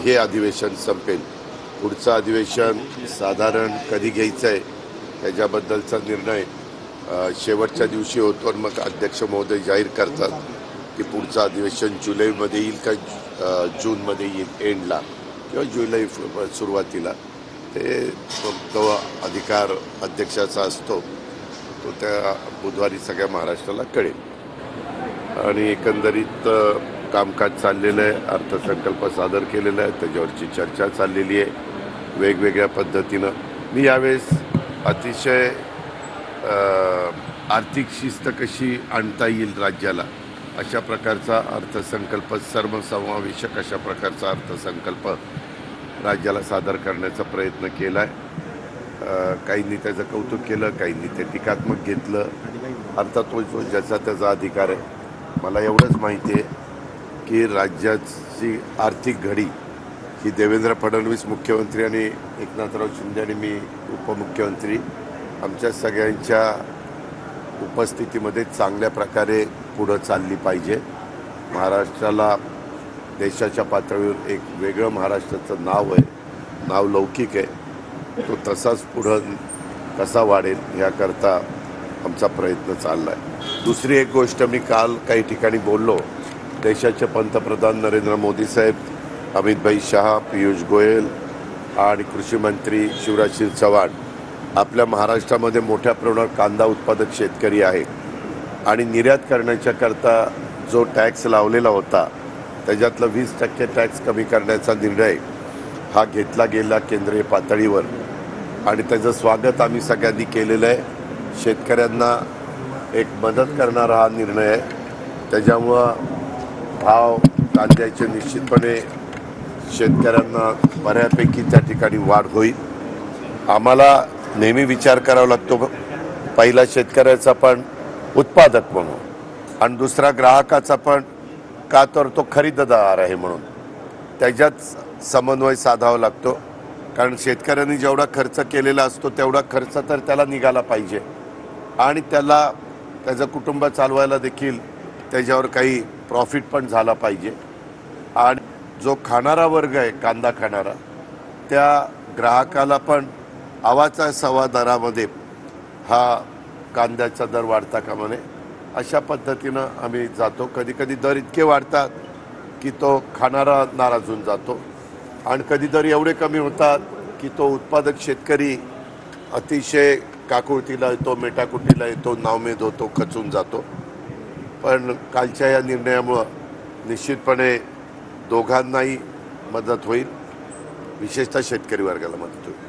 हे अधिवेशन संपेल। पुढचं अधिवेशन साधारण कधी घ्यायचं आहे त्याच्याबद्दलचा निर्णय शेवटच्या दिवशी होतो आणि मग अध्यक्ष महोदय जाहीर करतात की पुढचं अधिवेशन जुलैमध्ये येईल का जूनमध्ये येईल एंडला किंवा जुलै सुरुवातीला। तो अधिकार अध्यक्षाचा असतो, तो त्या बुधवारी सगळ्या महाराष्ट्राला कळेल। आणि एकंदरीत कामकाज चाललेलं आहे, अर्थसंकल्प सादर केलेला आहे, त्याच्यावरची चर्चा चाललेली आहे वेगवेगळ्या पद्धतीनं। मी यावेळेस अतिशय आर्थिक शिस्त कशी आणता येईल राज्याला अशा प्रकारचा अर्थसंकल्प, सर्वसमावेशक अशा प्रकारचा अर्थसंकल्प राज्याला सादर करण्याचा प्रयत्न केला आहे। काहींनी त्याचं कौतुक केलं, काहींनी ते टीकात्मक घेतलं। अर्थात तो ज्याचा त्याचा अधिकार आहे। मला एवढंच माहिती आहे की राज्याची आर्थिक घडी ही देवेंद्र फडणवीस मुख्यमंत्री आणि एकनाथराव शिंदे आणि मी उपमुख्यमंत्री आमच्या सगळ्यांच्या उपस्थितीमध्ये चांगल्या प्रकारे पुढं चालली पाहिजे। महाराष्ट्राला देशाच्या पातळीवर एक वेगळं महाराष्ट्राचं नाव आहे, नाव लौकिक आहे, तो तसाच पुढं कसा वाढेल याकरता आमचा प्रयत्न चालला आहे। दुसरी एक गोष्ट, मी काल काही ठिकाणी बोललो, देशाचे पंतप्रधान नरेंद्र मोदी साहेब, अमित शहा, पीयूष गोयल आणि कृषी मंत्री शिवराज सिंग चौहान आपल्या महाराष्ट्रामध्ये मोठ्या प्रमाणावर कांदा उत्पादक शेतकरी आहे आणि निर्यात करण्याच्या करता जो टॅक्स लावलेला होता त्याच्यातलं 20% टॅक्स कमी करण्याचा निर्णय हा घेतला गेला केंद्रीय पातळीवर आणि त्याचं स्वागत आम्ही सगळ्यांनी केलेलं आहे। शेतकऱ्यांना एक मदत करणारा हा निर्णय आहे। त्याच्यामुळं भाव कांद्याचे निश्चितपणे शेतकऱ्यांना बऱ्यापैकी त्या ठिकाणी वाढ होईल। आम्हाला नेहमी विचार करावा लागतो, पहिला शेतकऱ्याचा पण उत्पादक म्हणून आणि दुसरा ग्राहकाचा पण, का तर तो खरेदीदार आहे म्हणून त्याच्यात समन्वय साधावा लागतो। कारण शेतकऱ्यांनी जेवढा खर्च केलेला असतो तेवढा खर्च तर त्याला निघाला पाहिजे आणि त्याला त्याचं कुटुंब चालवायला देखील त्याच्यावर काही प्रॉफिट पण झाला पाहिजे। आणि जो खाणारा वर्ग आहे, कांदा खाणारा, त्या ग्राहकाला पण आवाचा सवा दरामध्ये हा कांद्याचा दर वाढता कामा नये अशा पद्धतीनं आम्ही जातो। कधी कधी दर इतके वाढतात की तो खाणारा नाराज होऊन जातो आणि कधी दर एवढे कमी होतात की तो उत्पादक शेतकरी अतिशय काकुळतीला येतो, मेटाकुटीला येतो, नावमेद होतो, खचून जातो। पण कालच्या या निर्णयामुळं निश्चितपणे दोघांनाही मदत होईल, विशेषतः शेतकरी वर्गाला मदत होईल।